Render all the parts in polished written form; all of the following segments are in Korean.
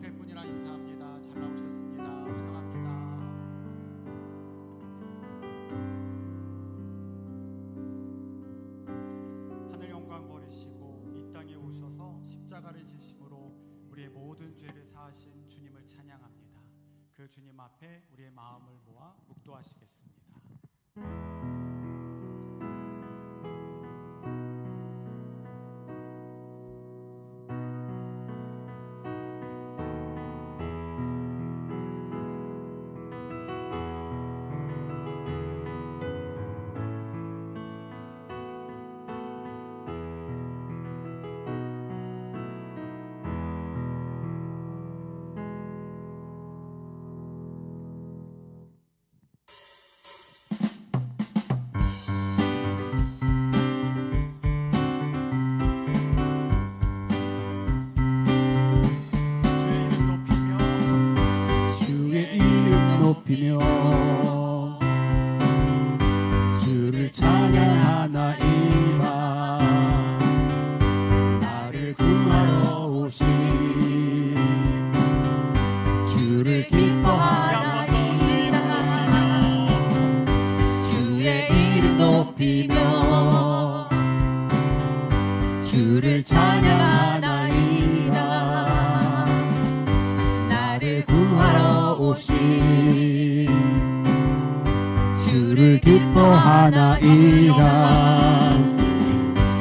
옆에 분이랑 인사합니다. 잘 나오셨습니다. 환영합니다. 하늘 영광 버리시고 이 땅에 오셔서 십자가를 지심으로 우리의 모든 죄를 사하신 주님을 찬양합니다. 그 주님 앞에 우리의 마음을 모아 묵도하시겠습니다. 주를 찬양하나이다. 나를 구하러 오신 주를 기뻐하나이다. 주의 이름 높이며 주를 찬양하나이다. 나를 구하러 오신 주를 기뻐하나이다.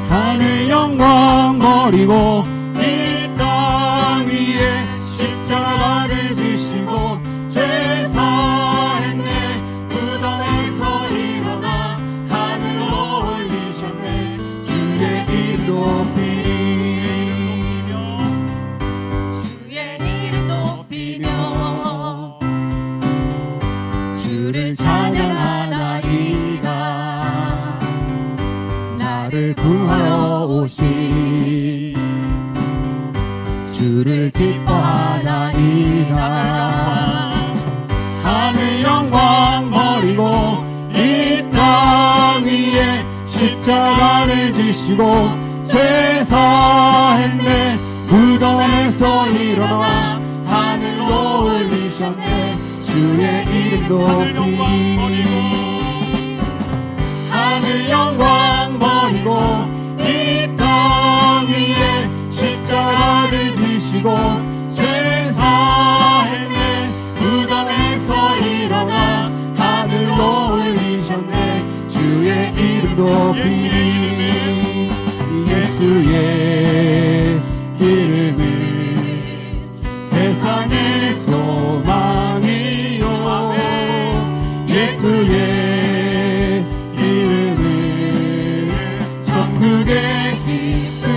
하늘 영광 버리고 이 땅 위에 십자가를 지시고 죄 사했네. 무덤에서 일어나 하늘로 올리셨네. 주의 이름 높이며 주의 이름 높이며 주를 찬양하나이다. 나를 구하러 오신 주를 기뻐하나이다. 하늘 영광 버리고 이 땅 위에 십자가를 지시고 죄 사했네. 무덤에서 일어나 하늘로 올리셨네. 주의 이름 높이 하늘 영광 버리고 이 땅 위에 십자가를 지시고 죄 사했네. 무덤에서 일어나 하늘로 올리셨네. 주의 이름 높이 예수의 이름을 세상의 소망이요. 예수의 이름을 천국의 기쁨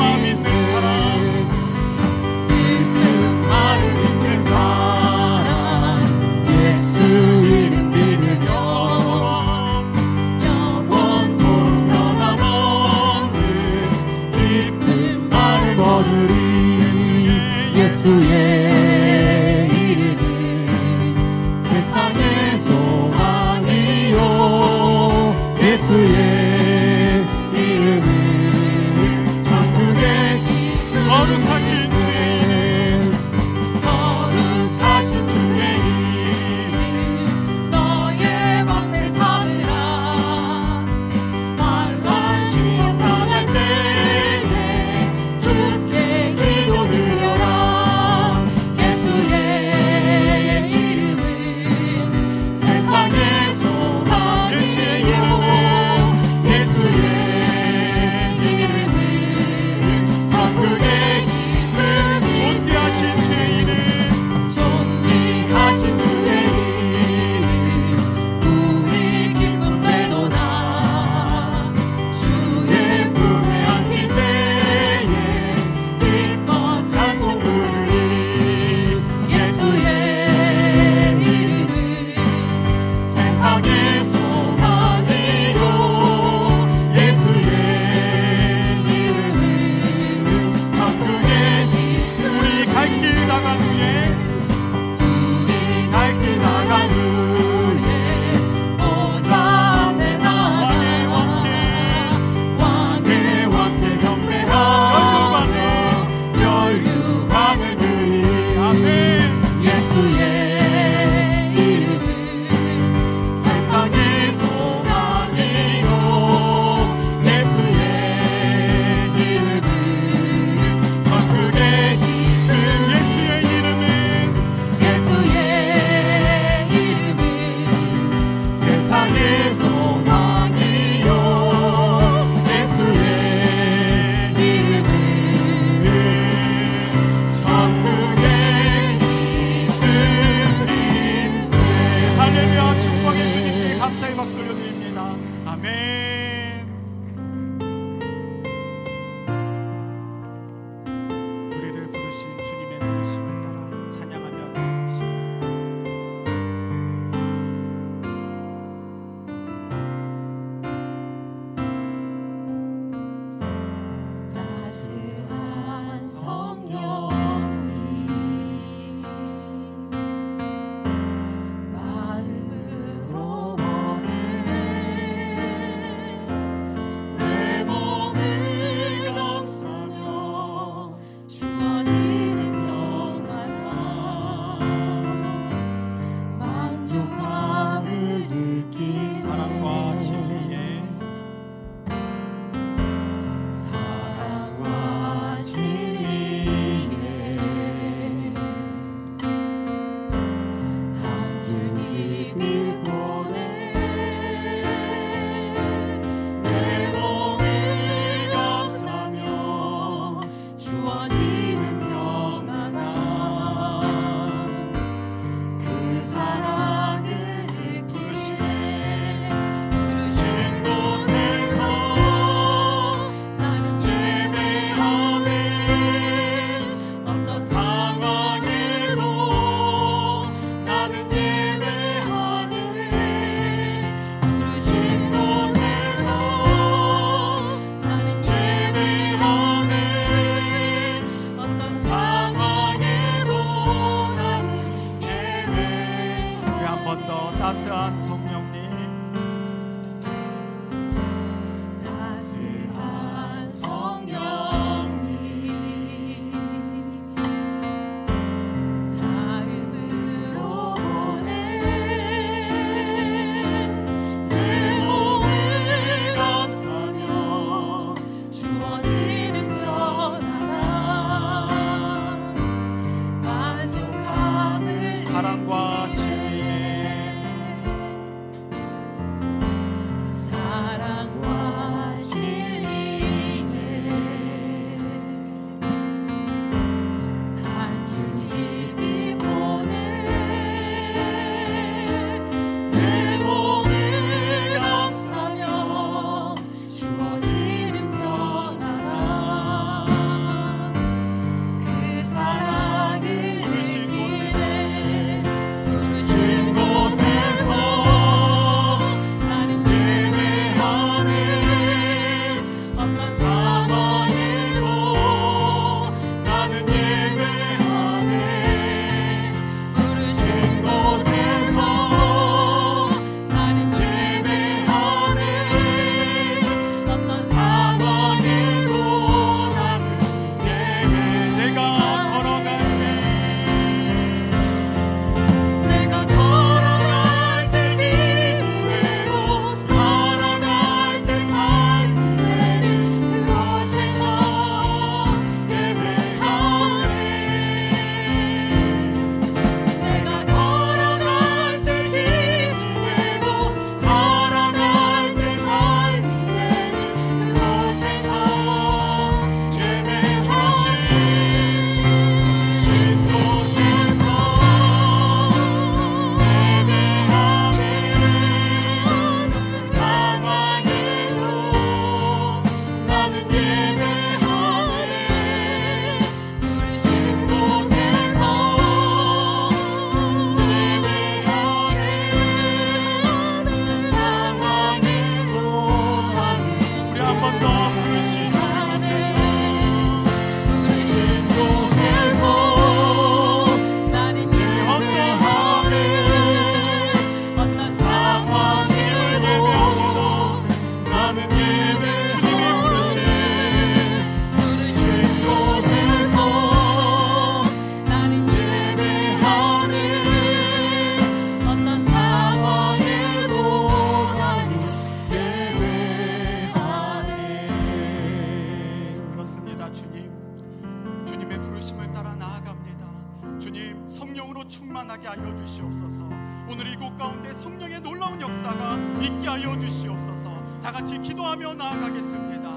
있는 사람, 기쁨만을 믿는 사람, 예수 이름 믿으며 영원토록 변함없는 기쁨 영광의 주님께 감사의 박수 올려드립니다. 아멘. 우리를 부르신 주님의 부르심을 따라 찬양하며 나아갑시다. 따스한 성령이 마음으로 보내 내 몸을 감싸며 주어지는 평안함 만족함을 느끼네. 사랑과 진리에 사랑과 진리에 한 주님이 보내 내 몸을 감싸며 주어지는 평안함 그 사랑을 느끼네. 부르신 곳에서 나는 예배하네. 어떤 상황에도 나는 예배하네. 부르신 곳에서 나는 예배하네. 어떤 상황에도 나는 예배하네. 우리 한 번 더 따스한 성령님 따스한 성령이 마음으로 보내 내 몸을 감싸며 주어지는 평안함 만족함을 사랑과 진리에 사랑과 진리에 한 주님이 보내 내 몸을 감싸며 주어지는 평안함 그 사랑을 부르신 느끼네. 부르신 곳에서 나는 예배하네. 어떤 상황에도 나는 예배하네. 부르신 곳에서 나는 예배하네. 어떤 상황에도 나는 예배하네. 내가 걸어갈 내가 걸어갈 때 기도되고 살아갈 때 삶이 되는 그곳에서 예배하네. 내가 걸어갈 때 기도되고 살아갈 때 삶이 되는 그곳에서 예배하네. 신 곳에서 예배하네. 어떤 상황에도 나는 예배하네. 부르신 곳에서 예배하네. 어떤 상황에도 나는 우리 한 번 더 부르신 부르신 곳에서 나는 예배하네. 어떤 상황에도 나는 예배하네. 주님이 부르신 부르신 곳에서 나는 예배하네. 어떤 상황에도 나는 예배하네. 그렇습니다. 주님의 부르심을 따라 나아갑니다. 주님 성령으로 충만하게 하여 주시옵소서. 오늘 이곳 가운데 성령의 놀라운 역사가 있게 하여 주시옵소서. 다 같이 기도하며 나아가겠습니다.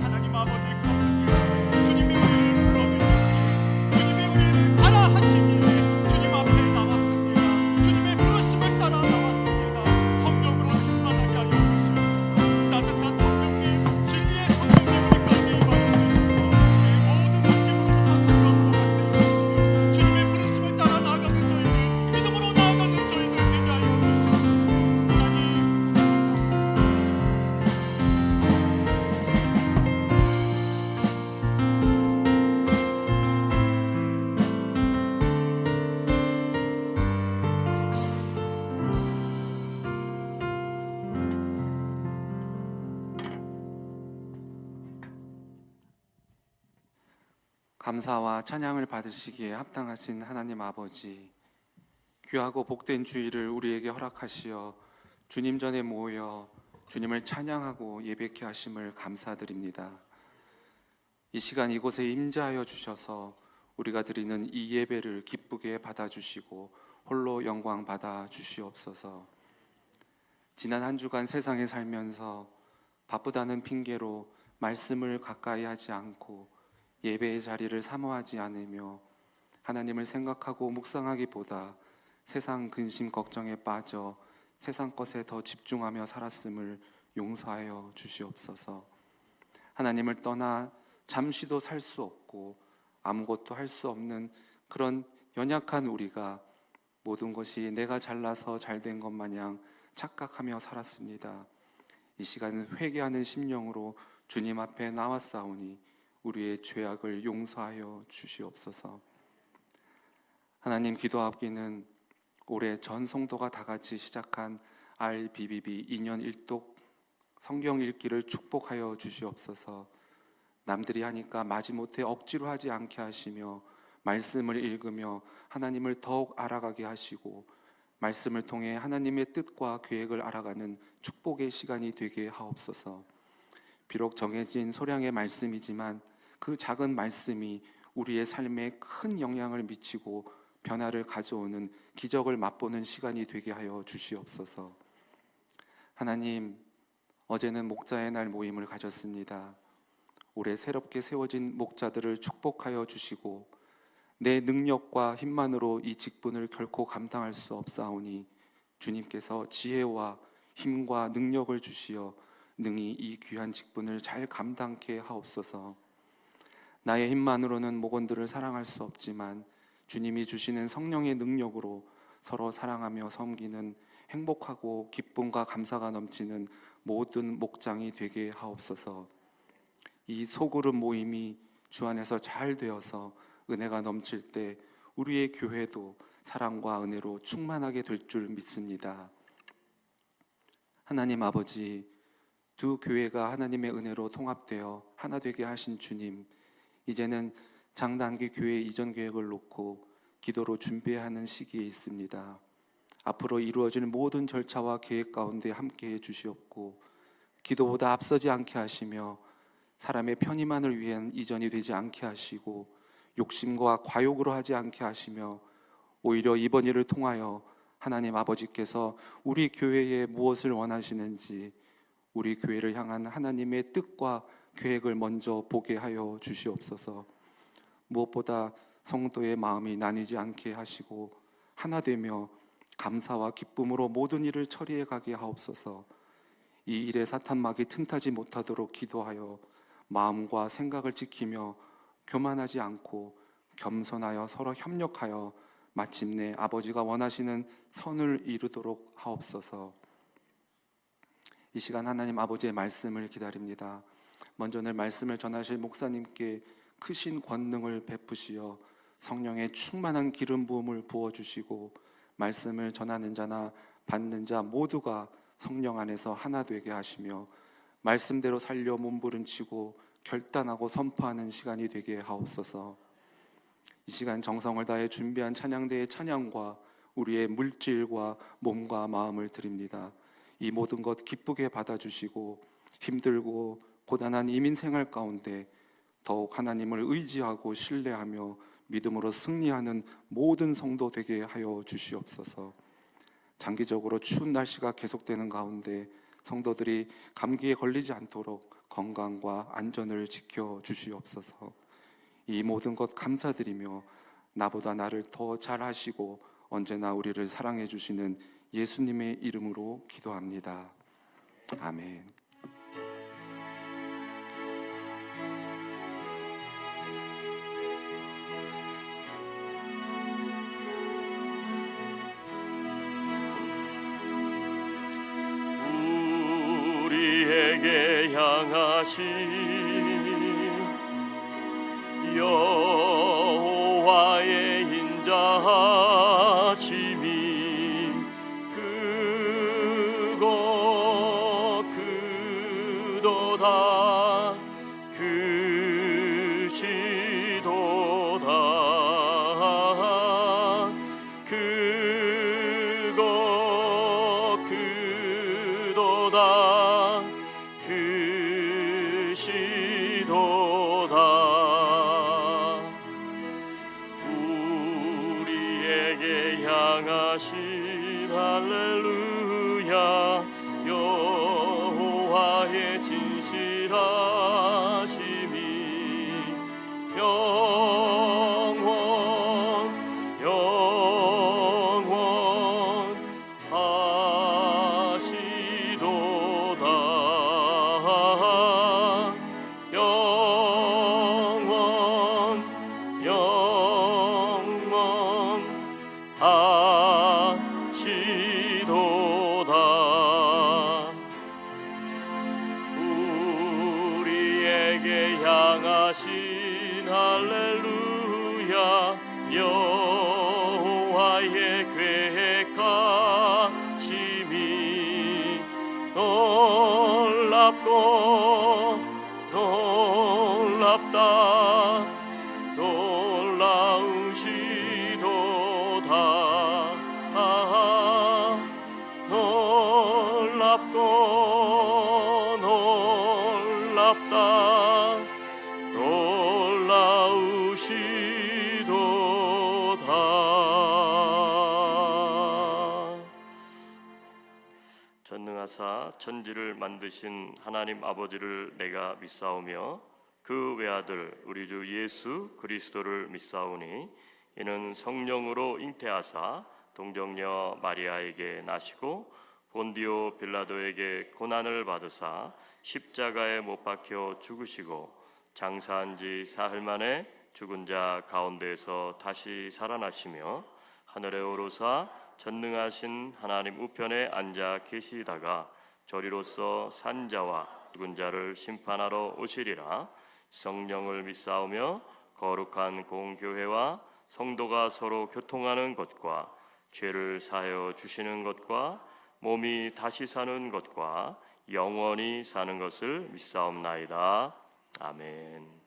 하나님 아버지 그렇습니다. 주님이 우리를 불러주시기에 주님이 우리를 가라 하시기에 주님 앞에 나왔습니다. 주님의 부르심을 따라 나왔습니다. 감사와 찬양을 받으시기에 합당하신 하나님 아버지, 귀하고 복된 주일을 우리에게 허락하시어 주님 전에 모여 주님을 찬양하고 예배케 하심을 감사드립니다. 이 시간 이곳에 임재하여 주셔서 우리가 드리는 이 예배를 기쁘게 받아주시고 홀로 영광 받아 주시옵소서. 지난 한 주간 세상에 살면서 바쁘다는 핑계로 말씀을 가까이 하지 않고 예배의 자리를 사모하지 않으며 하나님을 생각하고 묵상하기보다 세상 근심 걱정에 빠져 세상 것에 더 집중하며 살았음을 용서하여 주시옵소서. 하나님을 떠나 잠시도 살 수 없고 아무것도 할 수 없는 그런 연약한 우리가 모든 것이 내가 잘나서 잘된 것 마냥 착각하며 살았습니다. 이 시간은 회개하는 심령으로 주님 앞에 나왔사오니 우리의 죄악을 용서하여 주시옵소서. 하나님, 기도하기는 올해 전 성도가 다 같이 시작한 RBBB 2년 1독 성경 읽기를 축복하여 주시옵소서. 남들이 하니까 마지못해 억지로 하지 않게 하시며 말씀을 읽으며 하나님을 더욱 알아가게 하시고 말씀을 통해 하나님의 뜻과 계획을 알아가는 축복의 시간이 되게 하옵소서. 비록 정해진 소량의 말씀이지만 그 작은 말씀이 우리의 삶에 큰 영향을 미치고 변화를 가져오는 기적을 맛보는 시간이 되게 하여 주시옵소서. 하나님, 어제는 목자의 날 모임을 가졌습니다. 올해 새롭게 세워진 목자들을 축복하여 주시고 내 능력과 힘만으로 이 직분을 결코 감당할 수 없사오니 주님께서 지혜와 힘과 능력을 주시어 능히 이 귀한 직분을 잘 감당케 하옵소서. 나의 힘만으로는 목원들을 사랑할 수 없지만 주님이 주시는 성령의 능력으로 서로 사랑하며 섬기는 행복하고 기쁨과 감사가 넘치는 모든 목장이 되게 하옵소서. 이 소그룹 모임이 주 안에서 잘 되어서 은혜가 넘칠 때 우리의 교회도 사랑과 은혜로 충만하게 될 줄 믿습니다. 하나님 아버지, 두 교회가 하나님의 은혜로 통합되어 하나 되게 하신 주님, 이제는 장단기 교회 이전 계획을 놓고 기도로 준비하는 시기에 있습니다. 앞으로 이루어질 모든 절차와 계획 가운데 함께해 주시옵고 기도보다 앞서지 않게 하시며 사람의 편의만을 위한 이전이 되지 않게 하시고 욕심과 과욕으로 하지 않게 하시며 오히려 이번 일을 통하여 하나님 아버지께서 우리 교회에 무엇을 원하시는지 우리 교회를 향한 하나님의 뜻과 계획을 먼저 보게 하여 주시옵소서. 무엇보다 성도의 마음이 나뉘지 않게 하시고 하나 되며 감사와 기쁨으로 모든 일을 처리해 가게 하옵소서. 이 일에 사탄막이 틈타지 못하도록 기도하여 마음과 생각을 지키며 교만하지 않고 겸손하여 서로 협력하여 마침내 아버지가 원하시는 선을 이루도록 하옵소서. 이 시간 하나님 아버지의 말씀을 기다립니다. 먼저 늘 말씀을 전하실 목사님께 크신 권능을 베푸시어 성령의 충만한 기름 부음을 부어주시고 말씀을 전하는 자나 받는 자 모두가 성령 안에서 하나 되게 하시며 말씀대로 살려 몸부림치고 결단하고 선포하는 시간이 되게 하옵소서. 이 시간 정성을 다해 준비한 찬양대의 찬양과 우리의 물질과 몸과 마음을 드립니다. 이 모든 것 기쁘게 받아주시고 힘들고 고단한 이민 생활 가운데 더욱 하나님을 의지하고 신뢰하며 믿음으로 승리하는 모든 성도 되게 하여 주시옵소서. 장기적으로 추운 날씨가 계속되는 가운데 성도들이 감기에 걸리지 않도록 건강과 안전을 지켜 주시옵소서. 이 모든 것 감사드리며 나보다 나를 더 잘하시고 언제나 우리를 사랑해 주시는 예수님의 이름으로 기도합니다. 아멘. 우리에게 향하신 여호와의 인자하심이 크고 크도다 크시도다 크시도다. 우리에게 향하신 할렐루야, 여호와의 진실하심이 향하신 할렐루야, 여호와의 계획하심이 놀랍고 놀랍다. 놀라우시도다. 놀랍고 놀랍다. 놀라우시도다. 전능하사 천지를 만드신 하나님 아버지를 내가 믿사오며 그 외아들 우리 주 예수 그리스도를 믿사오니 이는 성령으로 잉태하사 동정녀 마리아에게 나시고 본디오 빌라도에게 고난을 받으사 십자가에 못 박혀 죽으시고 장사한 지 사흘 만에 죽은 자 가운데에서 다시 살아나시며 하늘에 오르사 전능하신 하나님 우편에 앉아 계시다가 저리로서 산 자와 죽은 자를 심판하러 오시리라. 성령을 믿사오며 거룩한 공교회와 성도가 서로 교통하는 것과 죄를 사하여 주시는 것과 몸이 다시 사는 것과 영원히 사는 것을 믿사옵나이다. 아멘.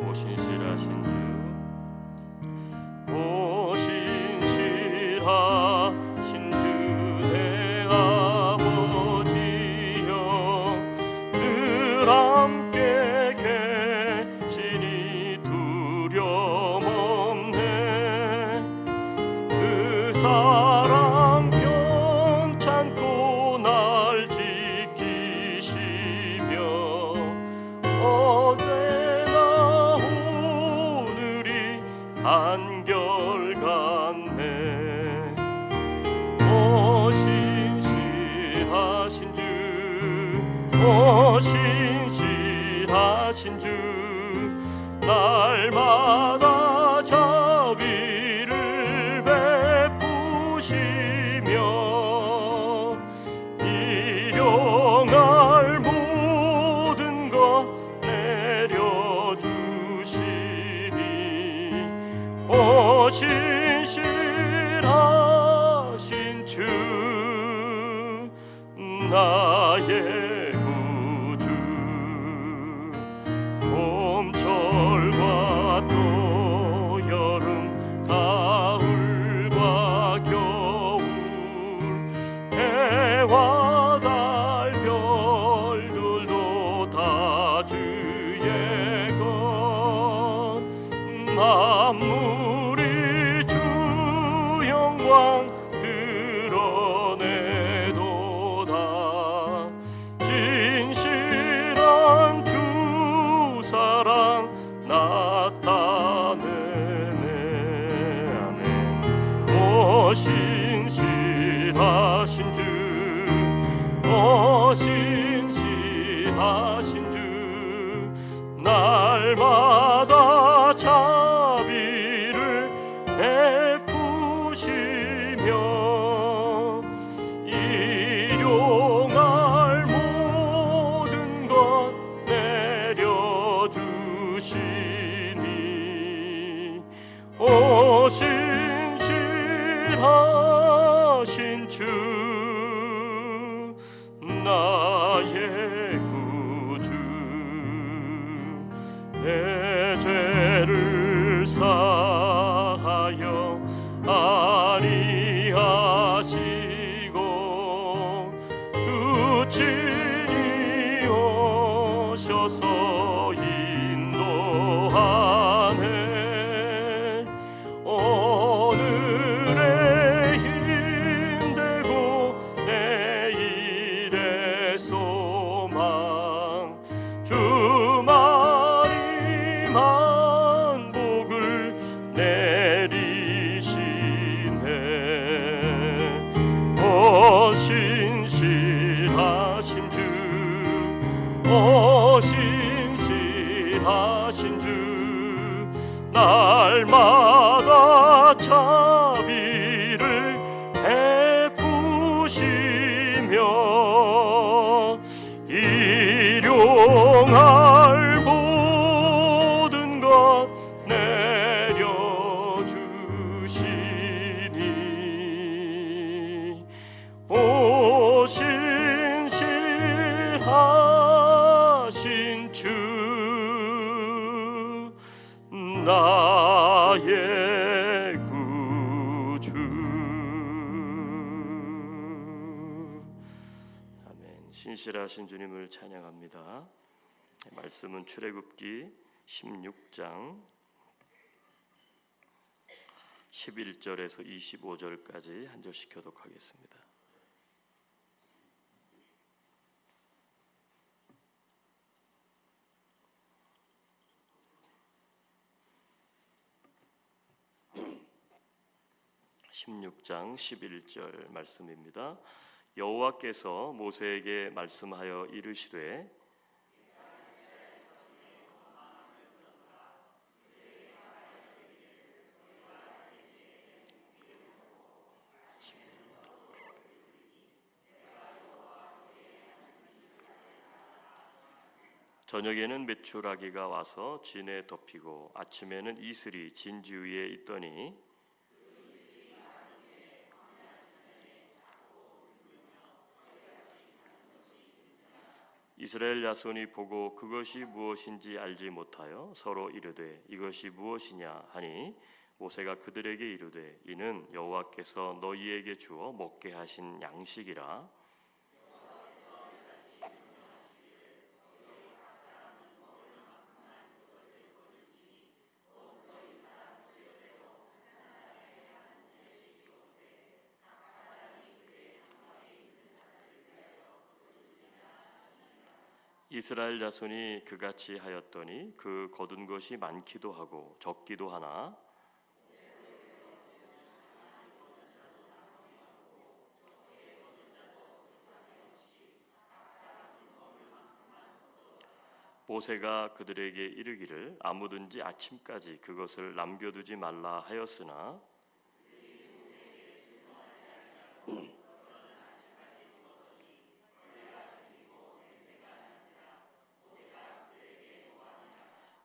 오신실하신 주, 오신실하신 주 내 아버지여, 늘 함께 계시니 두려움 없네. 그 사랑 평창고 날 지키시며 어제나 오늘이 한결같네. 오신실하신 주, 오신실하신 주, 날마다 자비를 베푸시며 일용할 모든 것 내려주시니 오신실하신 주, 나의 구주. 봄철과 또 여름 가을과 겨울, 해와 달 별들도 다 주의 것. 만물이 주 영광 드러내도다. 진실한 주 사랑 나타내네. 아멘. 오신실하신 주, 오신실하신 주, 날마다 자비를 베푸시며 일용할 모든 것 내려주시니 오신실하신 주, 나의 구주. 오셔서 인도하네. 오늘의 힘되고 내일의 소망, 주마리 만복을 내리시네. 오 신실하신 주, 오 신실하신 주, 날마다 자비를 베푸시며 일용할 모든 것 내려주시니. 오 신실하신 주, 나의 구주. 아멘. 신실하신 주님을 찬양합니다. 말씀은 출애굽기 16장 11절에서 25절까지 한 절씩 교독하겠습니다. (16장 11절) 말씀입니다. 여호와께서 모세에게 말씀하여 이르시되 저녁에는 메추라기가 와서 진에 덮이고 아침에는 이슬이 진지 위에 있더니 이스라엘 야손이 보고 그것이 무엇인지 알지 못하여 서로 이르되 이것이 무엇이냐 하니 모세가 그들에게 이르되 이는 여호와께서 너희에게 주어 먹게 하신 양식이라. 이스라엘 자손이 그같이 하였더니 그 거둔 것이 많기도 하고 적기도 하나 모세가 그들에게 이르기를 아무든지 아침까지 그것을 남겨두지 말라 하였으나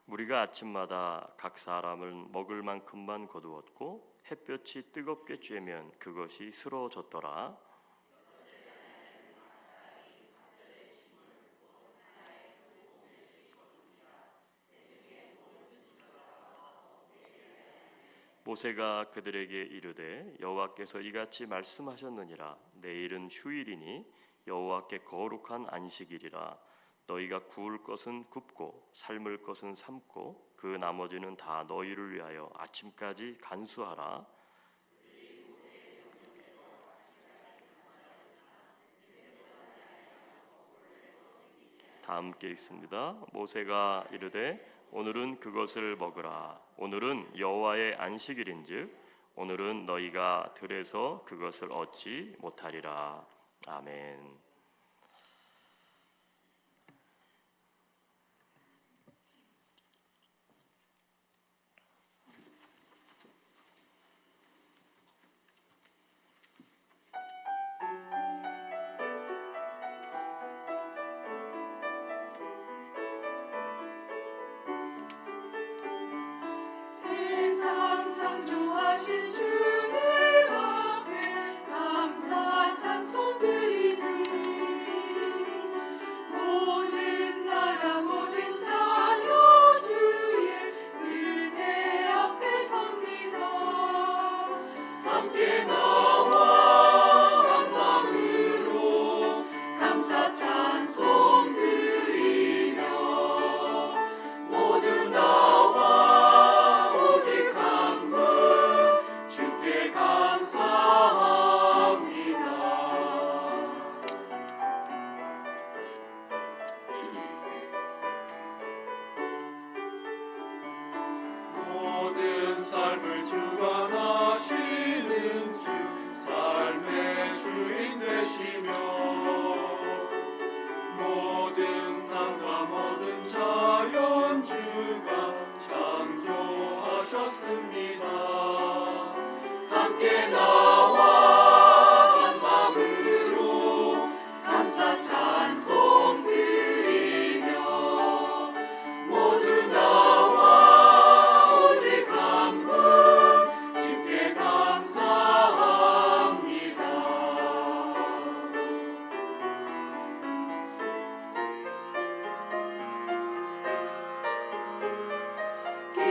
우리가 아침마다 각 사람은 먹을 만큼만 거두었고 햇볕이 뜨겁게 쬐면 그것이 쓰러졌더라. 모세가 그들에게 이르되 여호와께서 이같이 말씀하셨느니라. 내일은 휴일이니 여호와께 거룩한 안식일이라. 너희가 구울 것은 굽고 삶을 것은 삶고 그 나머지는 다 너희를 위하여 아침까지 간수하라. 다 함께 읽습니다. 모세가 이르되 오늘은 그것을 먹으라. 오늘은 여호와의 안식일인즉 오늘은 너희가 들에서 그것을 얻지 못하리라. 아멘. 창조하신 주님 앞에 감사 찬송 드리는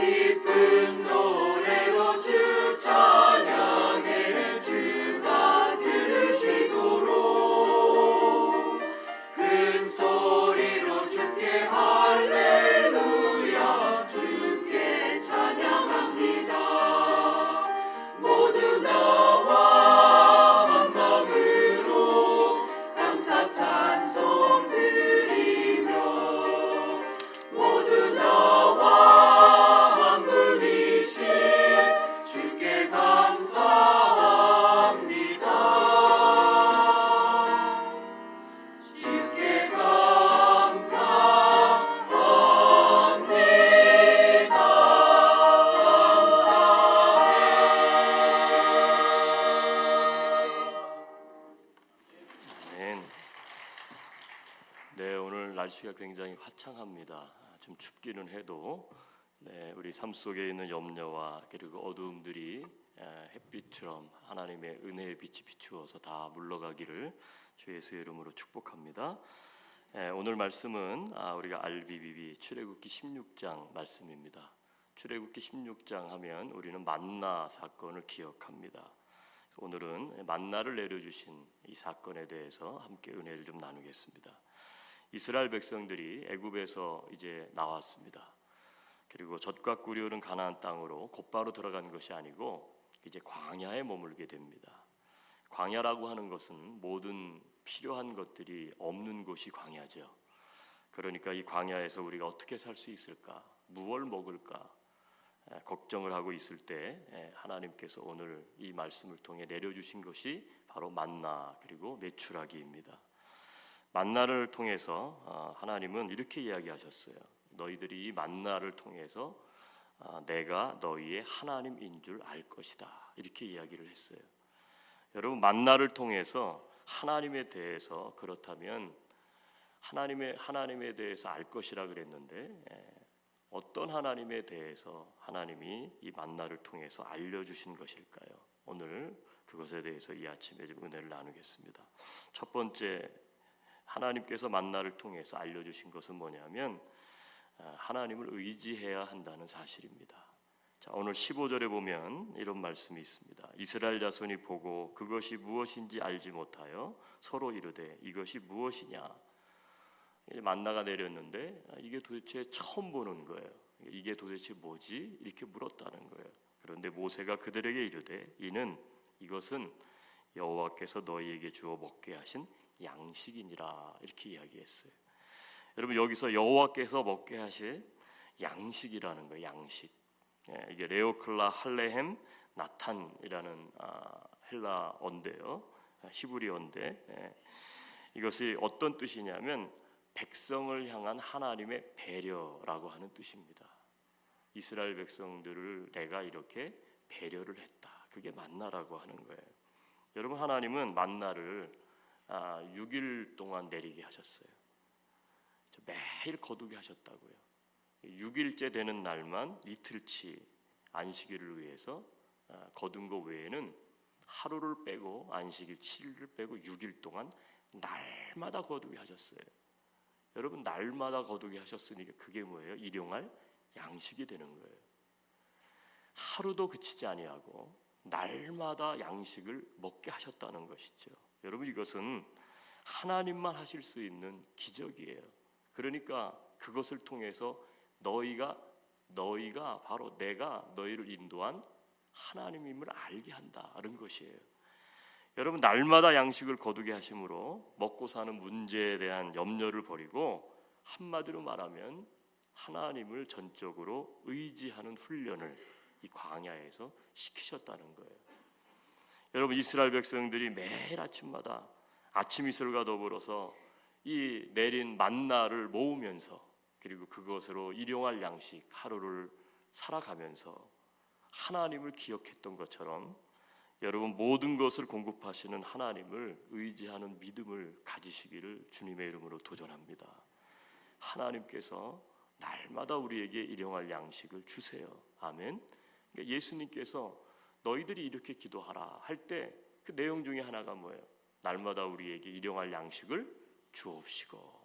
기쁜 노래로 주 찬양해 주가 들으시도록 큰 소리로 주께 할렐루야 주께 찬양합니다. 모두 나와 한 마음으로 감사 찬송 드리며 모두 나와 한 분이신 주께 감사합니다. 주께 아멘. 네, 오늘 날씨가 굉장히 화창합니다. 좀 춥기는 해도 우리 삶 속에 있는 염려와 그리고 어두움들이 햇빛처럼 하나님의 은혜의 빛이 비추어서 다 물러가기를 주 예수의 이름으로 축복합니다. 오늘 말씀은 우리가 RBBB 출애굽기 16장 말씀입니다. 출애굽기 16장 하면 우리는 만나 사건을 기억합니다. 오늘은 만나를 내려주신 이 사건에 대해서 함께 은혜를 좀 나누겠습니다. 이스라엘 백성들이 애굽에서 이제 나왔습니다. 그리고 젖과 꿀이 흐르는 가나안 땅으로 곧바로 들어간 것이 아니고 이제 광야에 머물게 됩니다. 광야라고 하는 것은 모든 필요한 것들이 없는 곳이 광야죠. 그러니까 이 광야에서 우리가 어떻게 살 수 있을까? 무엇을 먹을까? 걱정을 하고 있을 때 하나님께서 오늘 이 말씀을 통해 내려주신 것이 바로 만나 그리고 메추라기입니다. 만나를 통해서 하나님은 이렇게 이야기하셨어요. 너희들이 이 만나를 통해서 내가 너희의 하나님인 줄 알 것이다. 이렇게 이야기를 했어요. 여러분, 만나를 통해서 하나님에 대해서 그렇다면 하나님에 대해서 알 것이라 그랬는데 어떤 하나님에 대해서 하나님이 이 만나를 통해서 알려주신 것일까요? 오늘 그것에 대해서 이 아침에 좀 은혜를 나누겠습니다. 첫 번째, 하나님께서 만나를 통해서 알려주신 것은 뭐냐면 하나님을 의지해야 한다는 사실입니다. 자, 오늘 15절에 보면 이런 말씀이 있습니다. 이스라엘 자손이 보고 그것이 무엇인지 알지 못하여 서로 이르되 이것이 무엇이냐. 만나가 내렸는데 이게 도대체 처음 보는 거예요. 이게 도대체 뭐지? 이렇게 물었다는 거예요. 그런데 모세가 그들에게 이르되 이것은 여호와께서 너희에게 주어 먹게 하신 양식이니라. 이렇게 이야기했어요. 여러분, 여기서 여호와께서 먹게 하실 양식이라는 거예요. 양식. 이게 레오클라 할레헴 나탄이라는 헬라어인데요. 히브리어인데 이것이 어떤 뜻이냐면 백성을 향한 하나님의 배려라고 하는 뜻입니다. 이스라엘 백성들을 내가 이렇게 배려를 했다. 그게 만나라고 하는 거예요. 여러분, 하나님은 만나를 6일 동안 내리게 하셨어요. 매일 거두게 하셨다고요. 6일째 되는 날만 이틀치 안식일을 위해서 거둔 것 외에는 하루를 빼고 안식일 7일을 빼고 6일 동안 날마다 거두게 하셨어요. 여러분, 날마다 거두게 하셨으니까 그게 뭐예요? 일용할 양식이 되는 거예요. 하루도 그치지 아니하고 날마다 양식을 먹게 하셨다는 것이죠. 여러분, 이것은 하나님만 하실 수 있는 기적이에요. 그러니까 그것을 통해서 너희가 바로 내가 너희를 인도한 하나님임을 알게 한다는 것이에요. 여러분, 날마다 양식을 거두게 하심으로 먹고 사는 문제에 대한 염려를 버리고 한마디로 말하면 하나님을 전적으로 의지하는 훈련을 이 광야에서 시키셨다는 거예요. 여러분, 이스라엘 백성들이 매일 아침마다 아침 이슬과 더불어서 이 내린 만나를 모으면서 그리고 그것으로 일용할 양식 하루를 살아가면서 하나님을 기억했던 것처럼 여러분, 모든 것을 공급하시는 하나님을 의지하는 믿음을 가지시기를 주님의 이름으로 도전합니다. 하나님께서 날마다 우리에게 일용할 양식을 주세요. 아멘. 그러니까 예수님께서 너희들이 이렇게 기도하라 할 때 그 내용 중에 하나가 뭐예요? 날마다 우리에게 일용할 양식을 주옵시고.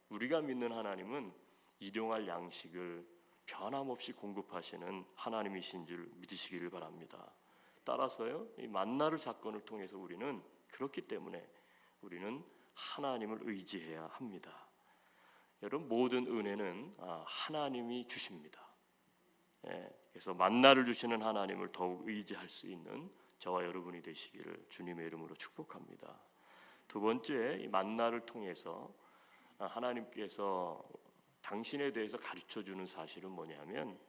우리가 믿는 하나님은 일용할 양식을 변함없이 공급하시는 하나님이신 줄 믿으시기를 바랍니다. 따라서요, 이 만나를 사건을 통해서 우리는 그렇기 때문에 우리는 하나님을 의지해야 합니다. 여러분, 모든 은혜는 하나님이 주십니다. 그래서 만나를 주시는 하나님을 더욱 의지할 수 있는 저와 여러분이 되시기를 주님의 이름으로 축복합니다. 두 번째, 이 만나를 통해서 하나님께서 당신에 대해서 가르쳐주는 사실은 뭐냐면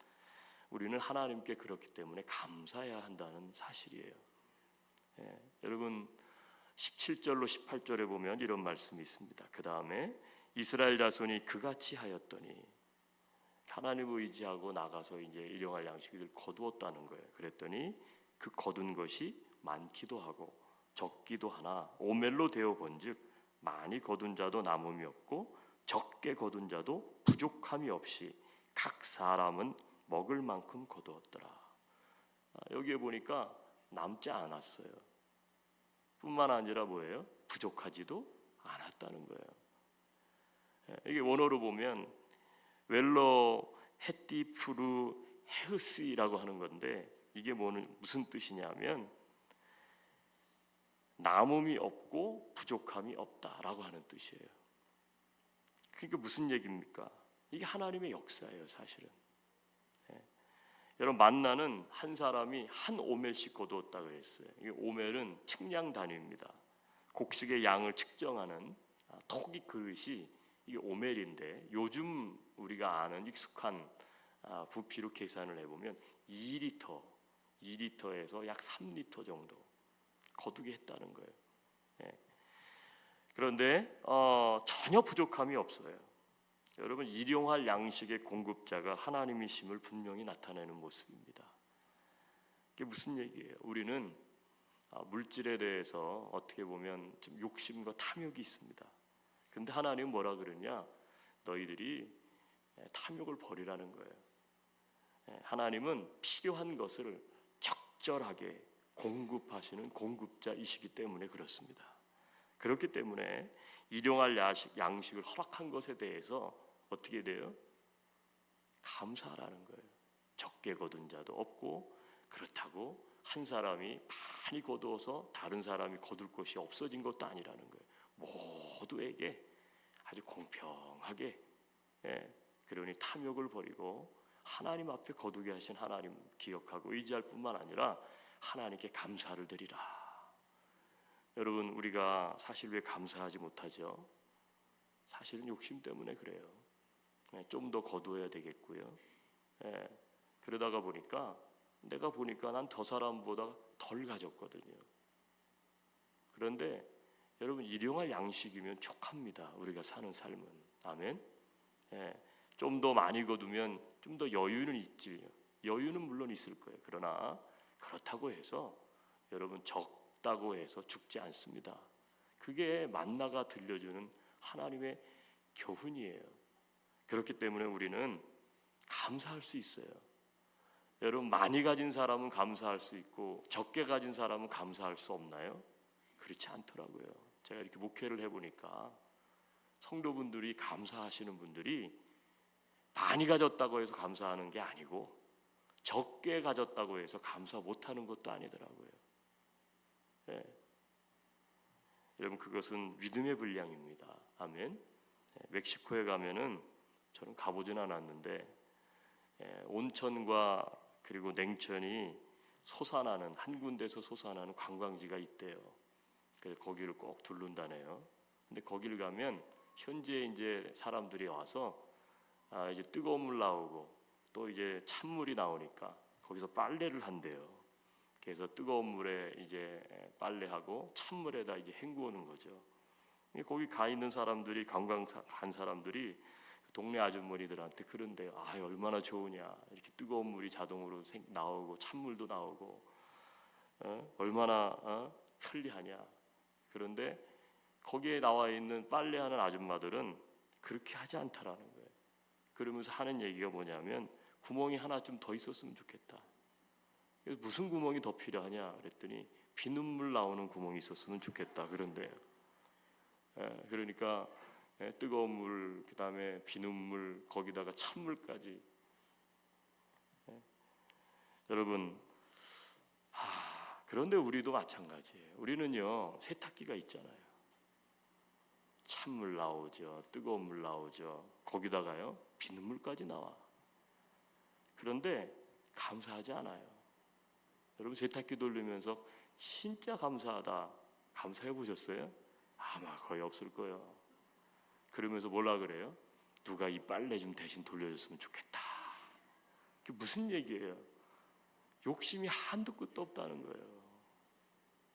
우리는 하나님께 그렇기 때문에 감사해야 한다는 사실이에요. 여러분 17절로 18절에 보면 이런 말씀이 있습니다. 그 다음에 이스라엘 자손이 그같이 하였더니 하나님을 의지하고 나가서 이제 일용할 양식을 거두었다는 거예요. 그랬더니 그 거둔 것이 많기도 하고 적기도 하나 오멜로 되어 본즉 많이 거둔 자도 남음이 없고 적게 거둔 자도 부족함이 없이 각 사람은 먹을 만큼 거두었더라. 여기에 보니까 남지 않았어요. 뿐만 아니라 뭐예요? 부족하지도 않았다는 거예요. 이게 원어로 보면 웰러 헤티프루 헤으스이라고 하는 건데 이게 무슨 뜻이냐면 남음이 없고 부족함이 없다라고 하는 뜻이에요. 그러니까 무슨 얘기입니까? 이게 하나님의 역사예요, 사실은. 여러분 만나는 한 사람이 한 오멜씩 거두었다 그랬어요. 이 오멜은 측량 단위입니다. 곡식의 양을 측정하는 토기 그릇이 이게 오멜인데 요즘 우리가 아는 익숙한 부피로 계산을 해보면 2리터에서 약 3리터 정도 거두게 했다는 거예요. 그런데 전혀 부족함이 없어요. 여러분 일용할 양식의 공급자가 하나님이심을 분명히 나타내는 모습입니다. 이게 무슨 얘기예요? 우리는 물질에 대해서 어떻게 보면 좀 욕심과 탐욕이 있습니다. 근데 하나님은 뭐라 그러냐? 너희들이 탐욕을 버리라는 거예요. 하나님은 필요한 것을 적절하게 공급하시는 공급자이시기 때문에 그렇습니다. 그렇기 때문에 일용할 양식을 허락한 것에 대해서 어떻게 돼요? 감사하라는 거예요. 적게 거둔 자도 없고 그렇다고 한 사람이 많이 거두어서 다른 사람이 거둘 것이 없어진 것도 아니라는 거예요. 모두에게 아주 공평하게 그러니 탐욕을 버리고 하나님 앞에 거두게 하신 하나님 기억하고 의지할 뿐만 아니라 하나님께 감사를 드리라. 여러분 우리가 사실 왜 감사하지 못하죠? 사실은 욕심 때문에 그래요. 좀 더 거두어야 되겠고요. 그러다가 보니까 내가 보니까 난 저 사람보다 덜 가졌거든요. 그런데 여러분 일용할 양식이면 족합니다. 우리가 사는 삶은. 아멘. 좀 더 많이 거두면 좀 더 여유는 있지. 여유는 물론 있을 거예요. 그러나 그렇다고 해서 여러분 적다고 해서 죽지 않습니다. 그게 만나가 들려주는 하나님의 교훈이에요. 그렇기 때문에 우리는 감사할 수 있어요. 여러분 많이 가진 사람은 감사할 수 있고 적게 가진 사람은 감사할 수 없나요? 그렇지 않더라고요. 제가 이렇게 목회를 해보니까 성도분들이 감사하시는 분들이 많이 가졌다고 해서 감사하는 게 아니고 적게 가졌다고 해서 감사 못하는 것도 아니더라고요. 여러분 그것은 믿음의 분량입니다. 아멘. 멕시코에 가면은 저는 가보진 않았는데 온천과 그리고 냉천이 솟아나는 한 군데서 솟아나는 관광지가 있대요. 그래서 거기를 꼭 둘른다네요. 근데 거기를 가면 현재 이제 사람들이 와서 이제 뜨거운 물 나오고 또 이제 찬물이 나오니까 거기서 빨래를 한대요. 그래서 뜨거운 물에 이제 빨래하고 찬물에다 이제 헹구는 거죠. 거기 가 있는 사람들이 관광 간 사람들이 동네 아주머니들한테 그런데요. 얼마나 좋으냐. 이렇게 뜨거운 물이 자동으로 나오고 찬물도 나오고 얼마나 편리하냐. 그런데 거기에 나와 있는 빨래하는 아줌마들은 그렇게 하지 않다라는 거예요. 그러면서 하는 얘기가 뭐냐면 구멍이 하나 좀 더 있었으면 좋겠다. 그래서 무슨 구멍이 더 필요하냐 그랬더니 비눗물 나오는 구멍이 있었으면 좋겠다. 그런데요. 그러니까 뜨거운 물, 그 다음에 비눗물, 거기다가 찬물까지 여러분, 그런데 우리도 마찬가지예요. 우리는요, 세탁기가 있잖아요. 찬물 나오죠, 뜨거운 물 나오죠, 거기다가요 비눗물까지 나와. 그런데 감사하지 않아요. 여러분, 세탁기 돌리면서 진짜 감사하다, 감사해 보셨어요? 아마 거의 없을 거예요. 그러면서 뭐라 그래요? 누가 이 빨래 좀 대신 돌려줬으면 좋겠다. 그게 무슨 얘기예요? 욕심이 한두 끝도 없다는 거예요.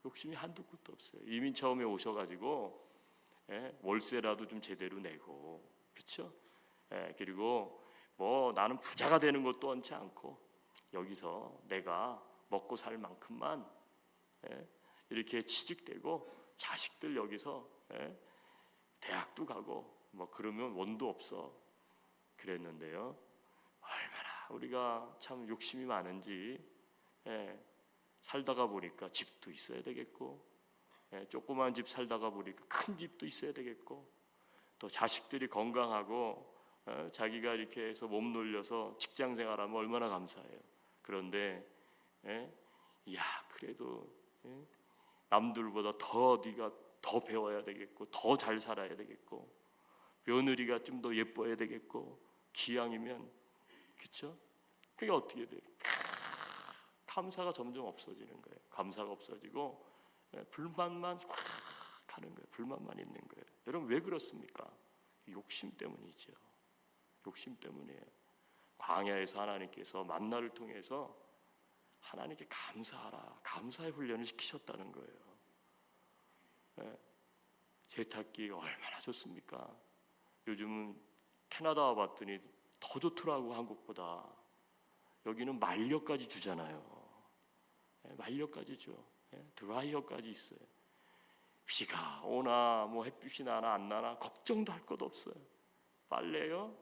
욕심이 한두 끝도 없어요. 이민 처음에 오셔가지고 월세라도 좀 제대로 내고, 그렇죠? 그리고 뭐 나는 부자가 되는 것도 원치 않고 여기서 내가 먹고 살 만큼만 이렇게 취직되고 자식들 여기서 대학도 가고 뭐 그러면 원도 없어 그랬는데요, 얼마나 우리가 참 욕심이 많은지 살다가 보니까 집도 있어야 되겠고, 조그만 집 살다가 보니까 큰 집도 있어야 되겠고, 또 자식들이 건강하고 자기가 이렇게 해서 몸 놀려서 직장 생활하면 얼마나 감사해요. 그런데 야, 그래도 남들보다 더 네가 더 배워야 되겠고, 더 잘 살아야 되겠고, 며느리가 좀 더 예뻐야 되겠고, 기왕이면, 그렇죠? 그게 어떻게 돼요? 감사가 점점 없어지는 거예요. 감사가 없어지고 불만만 가는 거예요. 불만만 있는 거예요. 여러분, 왜 그렇습니까? 욕심 때문이죠. 욕심 때문이에요. 광야에서 하나님께서 만나를 통해서 하나님께 감사하라, 감사의 훈련을 시키셨다는 거예요. 세탁기 얼마나 좋습니까? 요즘은 캐나다 와봤더니 더 좋더라고, 한국보다. 여기는 말려까지 주잖아요. 말려까지 줘. 드라이어까지 있어요. 비가 오나 뭐 햇빛이 나나 안 나나 걱정도 할 것 없어요. 빨래요,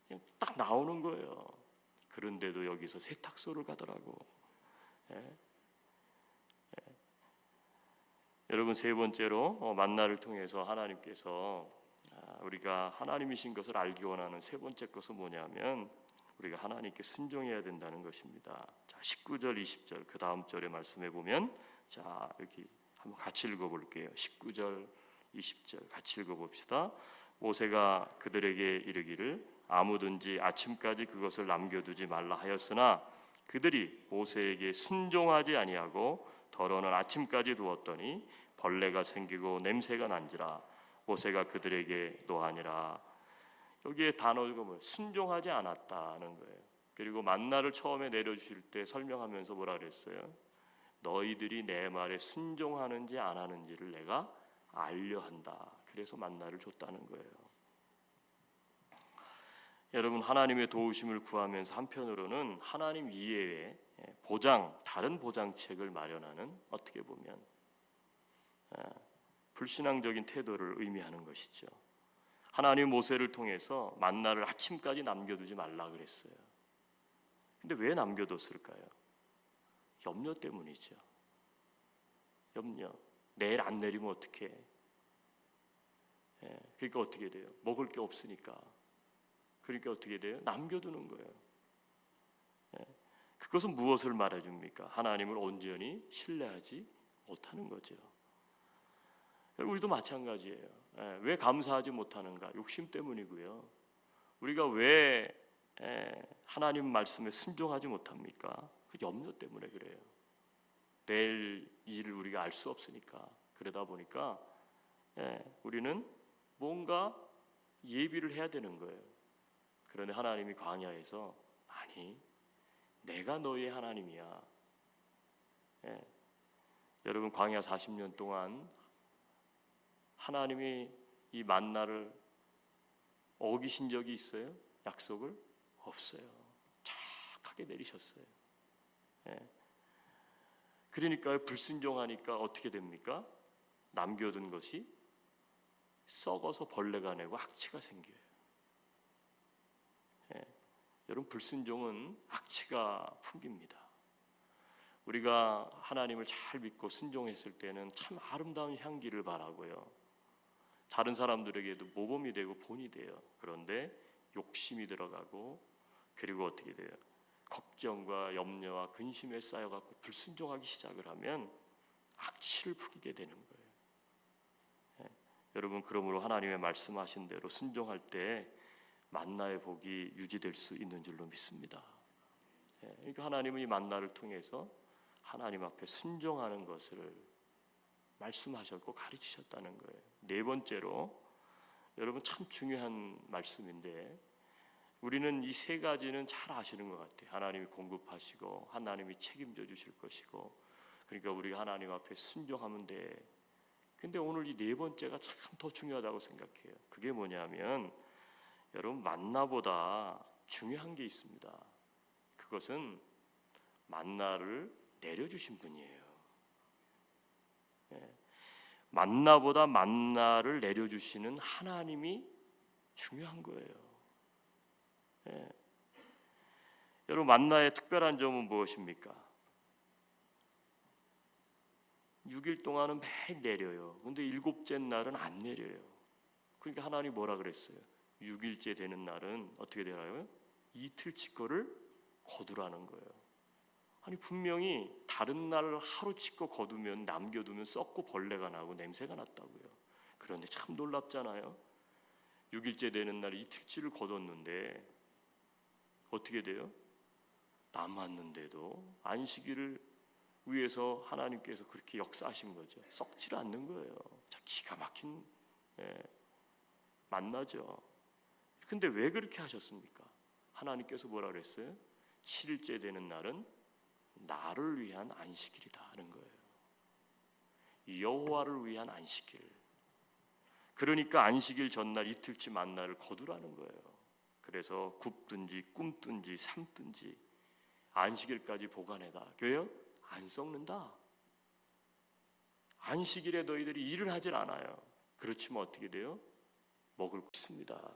그냥 딱 나오는 거예요. 그런데도 여기서 세탁소를 가더라고. 여러분, 세 번째로 만나를 통해서 하나님께서 우리가 하나님이신 것을 알기 원하는 세 번째 것은 뭐냐면, 우리가 하나님께 순종해야 된다는 것입니다. 자, 19절, 20절 그 다음 절에 말씀해 보면, 자, 여기 한번 같이 읽어볼게요. 19절, 20절 같이 읽어봅시다. 모세가 그들에게 이르기를 아무든지 아침까지 그것을 남겨두지 말라 하였으나 그들이 모세에게 순종하지 아니하고 더러는 아침까지 두었더니 벌레가 생기고 냄새가 난지라. 모세가 그들에게 노하니라. 여기에 단어가 뭐예요? 순종하지 않았다는 거예요. 그리고 만나를 처음에 내려주실 때 설명하면서 뭐라 그랬어요? 너희들이 내 말에 순종하는지 안 하는지를 내가 알려 한다. 그래서 만나를 줬다는 거예요. 여러분, 하나님의 도우심을 구하면서 한편으로는 하나님 이외에 다른 보장책을 마련하는, 어떻게 보면 불신앙적인 태도를 의미하는 것이죠. 하나님 모세를 통해서 만나를 아침까지 남겨두지 말라 그랬어요. 근데 왜 남겨뒀을까요? 염려 때문이죠. 염려. 내일 안 내리면 어떡해? 그러니까 어떻게 돼요? 먹을 게 없으니까. 그러니까 어떻게 돼요? 남겨두는 거예요. 그것은 무엇을 말해줍니까? 하나님을 온전히 신뢰하지 못하는 거죠. 우리도 마찬가지예요. 왜 감사하지 못하는가? 욕심 때문이고요. 우리가 왜 하나님 말씀에 순종하지 못합니까? 그 염려 때문에 그래요. 내일 일을 우리가 알 수 없으니까. 그러다 보니까 우리는 뭔가 예비를 해야 되는 거예요. 그런데 하나님이 광야에서, 아니, 내가 너희의 하나님이야. 여러분, 광야 40년 동안 하나님이 이 만나를 어기신 적이 있어요? 약속을? 없어요. 착하게 내리셨어요. 그러니까 불순종하니까 어떻게 됩니까? 남겨둔 것이 썩어서 벌레가 내고 악취가 생겨요. 여러분, 불순종은 악취가 풍깁니다. 우리가 하나님을 잘 믿고 순종했을 때는 참 아름다운 향기를 바라고요. 다른 사람들에게도 모범이 되고 본이 돼요. 그런데 욕심이 들어가고, 그리고 어떻게 돼요? 걱정과 염려와 근심에 쌓여갖고 불순종하기 시작을 하면 악취를 풍기게 되는 거예요. 여러분, 그러므로 하나님의 말씀하신 대로 순종할 때 만나의 복이 유지될 수 있는 줄로 믿습니다. 그러니까 하나님은 이 만나를 통해서 하나님 앞에 순종하는 것을 말씀하셨고 가르치셨다는 거예요. 네 번째로, 여러분 참 중요한 말씀인데, 우리는 이 세 가지는 잘 아시는 것 같아요. 하나님이 공급하시고 하나님이 책임져 주실 것이고, 그러니까 우리가 하나님 앞에 순종하면 돼. 근데 오늘 이 네 번째가 참 더 중요하다고 생각해요. 그게 뭐냐면, 여러분 만나보다 중요한 게 있습니다. 그것은 만나를 내려주신 분이에요. 만나보다 만나를 내려주시는 하나님이 중요한 거예요. 여러분, 만나의 특별한 점은 무엇입니까? 6일 동안은 매일 내려요. 근데 7째 날은 안 내려요. 그러니까 하나님이 뭐라 그랬어요? 6일째 되는 날은 어떻게 되나요? 이틀치 거를 거두라는 거예요. 아니, 분명히 다른 날 하루치 거 거두면, 남겨두면 썩고 벌레가 나고 냄새가 났다고요. 그런데 참 놀랍잖아요. 6일째 되는 날 이틀치를 거뒀는데 어떻게 돼요? 남았는데도 안식일을 위해서 하나님께서 그렇게 역사하신 거죠. 썩지를 않는 거예요. 참 기가 막힌 만나죠. 근데 왜 그렇게 하셨습니까? 하나님께서 뭐라 그랬어요? 7일째 되는 날은 나를 위한 안식일이다 하는 거예요. 여호와를 위한 안식일. 그러니까 안식일 전날 이틀치 만나를 거두라는 거예요. 그래서 굽든지 꿈든지 삶든지 안식일까지 보관해다. 왜요? 안 썩는다. 안식일에 너희들이 일을 하질 않아요. 그렇지만 어떻게 돼요? 먹을 거 있습니다.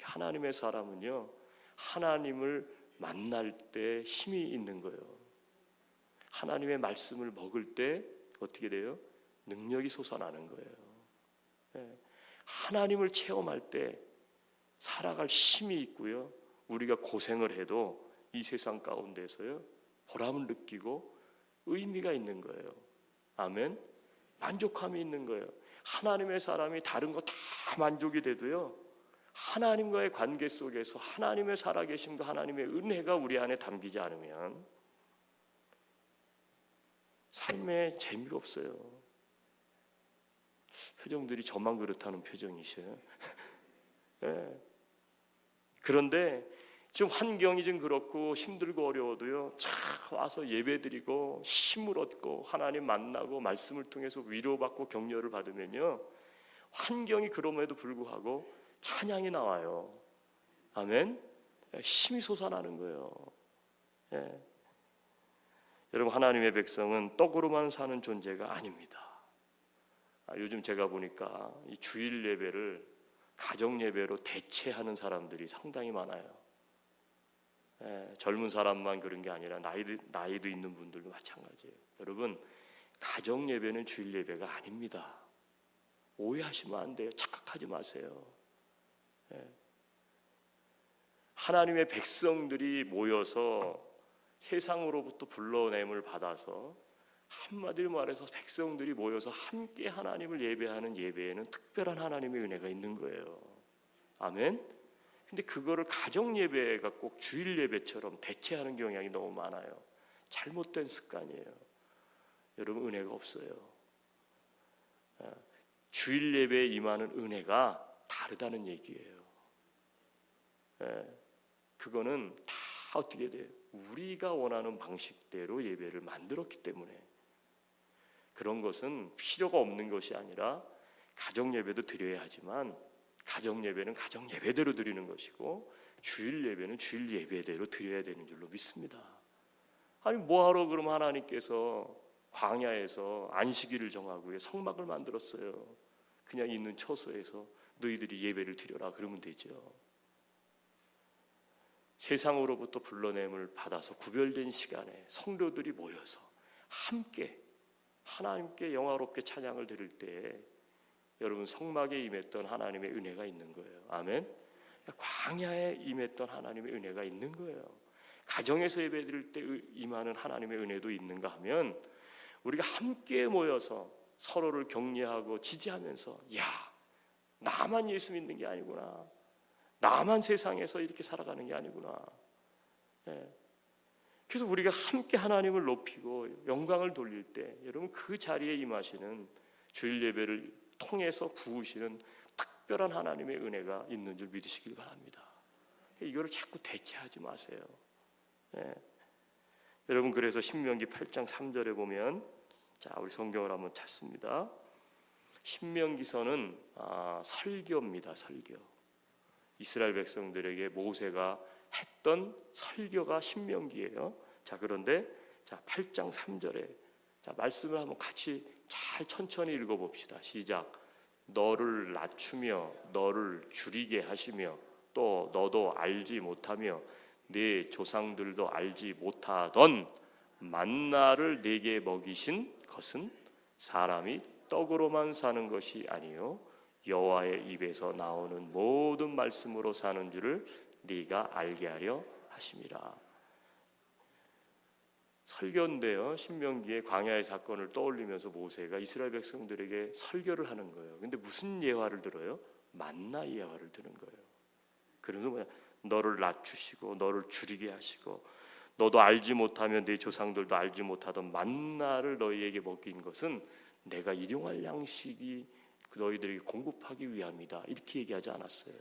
하나님의 사람은요, 하나님을 만날 때 힘이 있는 거예요. 하나님의 말씀을 먹을 때 어떻게 돼요? 능력이 솟아나는 거예요. 하나님을 체험할 때 살아갈 힘이 있고요, 우리가 고생을 해도 이 세상 가운데서요 보람을 느끼고 의미가 있는 거예요. 아멘. 만족함이 있는 거예요. 하나님의 사람이 다른 거 다 만족이 돼도요, 하나님과의 관계 속에서 하나님의 살아계심과 하나님의 은혜가 우리 안에 담기지 않으면 삶에 재미가 없어요. 표정들이 저만 그렇다는 표정이셔요. 네. 그런데 지금 환경이 좀 그렇고 힘들고 어려워도요, 참 와서 예배드리고 힘을 얻고 하나님 만나고 말씀을 통해서 위로받고 격려를 받으면요, 환경이 그럼에도 불구하고 찬양이 나와요. 아멘. 힘이 솟아나는 거예요. 여러분, 하나님의 백성은 떡으로만 사는 존재가 아닙니다. 요즘 제가 보니까 이 주일 예배를 가정 예배로 대체하는 사람들이 상당히 많아요. 젊은 사람만 그런 게 아니라 나이도 있는 분들도 마찬가지예요. 여러분, 가정 예배는 주일 예배가 아닙니다. 오해하시면 안 돼요. 착각하지 마세요. 하나님의 백성들이 모여서 세상으로부터 불러냄을 받아서, 한마디로 말해서 백성들이 모여서 함께 하나님을 예배하는 예배에는 특별한 하나님의 은혜가 있는 거예요. 아멘. 근데 그거를 가정 예배가 꼭 주일 예배처럼 대체하는 경향이 너무 많아요. 잘못된 습관이에요. 여러분, 은혜가 없어요. 주일 예배에 임하는 은혜가 다르다는 얘기예요. 그거는 다 어떻게 돼요? 우리가 원하는 방식대로 예배를 만들었기 때문에. 그런 것은 필요가 없는 것이 아니라 가정 예배도 드려야 하지만, 가정 예배는 가정 예배대로 드리는 것이고 주일 예배는 주일 예배대로 드려야 되는 줄로 믿습니다. 아니, 뭐하러 그럼 하나님께서 광야에서 안식일을 정하고 성막을 만들었어요? 그냥 있는 처소에서 너희들이 예배를 드려라 그러면 되죠. 세상으로부터 불러냄을 받아서 구별된 시간에 성도들이 모여서 함께 하나님께 영화롭게 찬양을 드릴 때 여러분, 성막에 임했던 하나님의 은혜가 있는 거예요. 아멘. 광야에 임했던 하나님의 은혜가 있는 거예요. 가정에서 예배드릴 때 임하는 하나님의 은혜도 있는가 하면 우리가 함께 모여서 서로를 격려하고 지지하면서 야, 나만 예수 믿는 게 아니구나, 나만 세상에서 이렇게 살아가는 게 아니구나. 그래서 우리가 함께 하나님을 높이고 영광을 돌릴 때 여러분 그 자리에 임하시는 주일 예배를 통해서 부으시는 특별한 하나님의 은혜가 있는 줄 믿으시길 바랍니다. 이거를 자꾸 대체하지 마세요. 여러분 그래서 신명기 8장 3절에 보면, 자 우리 성경을 한번 찾습니다. 신명기서는 설교입니다. 설교. 이스라엘 백성들에게 모세가 했던 설교가 신명기예요. 자 그런데 자 8장 3절에 자 말씀을 한번 같이 잘 천천히 읽어봅시다. 시작. 너를 낮추며 너를 줄이게 하시며 또 너도 알지 못하며 네 조상들도 알지 못하던 만나를 네게 먹이신 것은 사람이 떡으로만 사는 것이 아니요 여호와의 입에서 나오는 모든 말씀으로 사는 줄을 네가 알게 하려 하심이라. 설교인데요. 신명기의 광야의 사건을 떠올리면서 모세가 이스라엘 백성들에게 설교를 하는 거예요. 근데 무슨 예화를 들어요? 만나 예화를 드는 거예요. 그래서 뭐냐? 너를 낮추시고 너를 줄이게 하시고 너도 알지 못하면 네 조상들도 알지 못하던 만나를 너희에게 먹인 것은 내가 일용할 양식이 너희들에게 공급하기 위함이다. 이렇게 얘기하지 않았어요.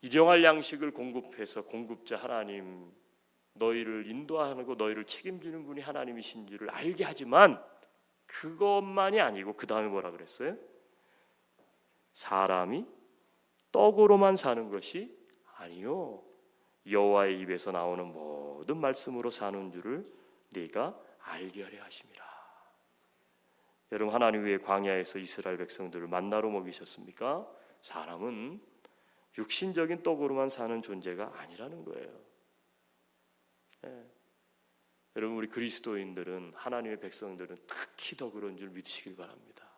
일용할 양식을 공급해서 공급자 하나님, 너희를 인도하고 너희를 책임지는 분이 하나님이신 줄을 알게 하지만 그것만이 아니고 그 다음에 뭐라 그랬어요? 사람이 떡으로만 사는 것이 아니요 여호와의 입에서 나오는 모든 말씀으로 사는 줄을 네가 알게 하려 하심이라. 여러분 하나님 왜 광야에서 이스라엘 백성들을 만나로 먹이셨습니까? 사람은 육신적인 떡으로만 사는 존재가 아니라는 거예요. 여러분 우리 그리스도인들은 하나님의 백성들은 특히 더 그런 줄 믿으시길 바랍니다.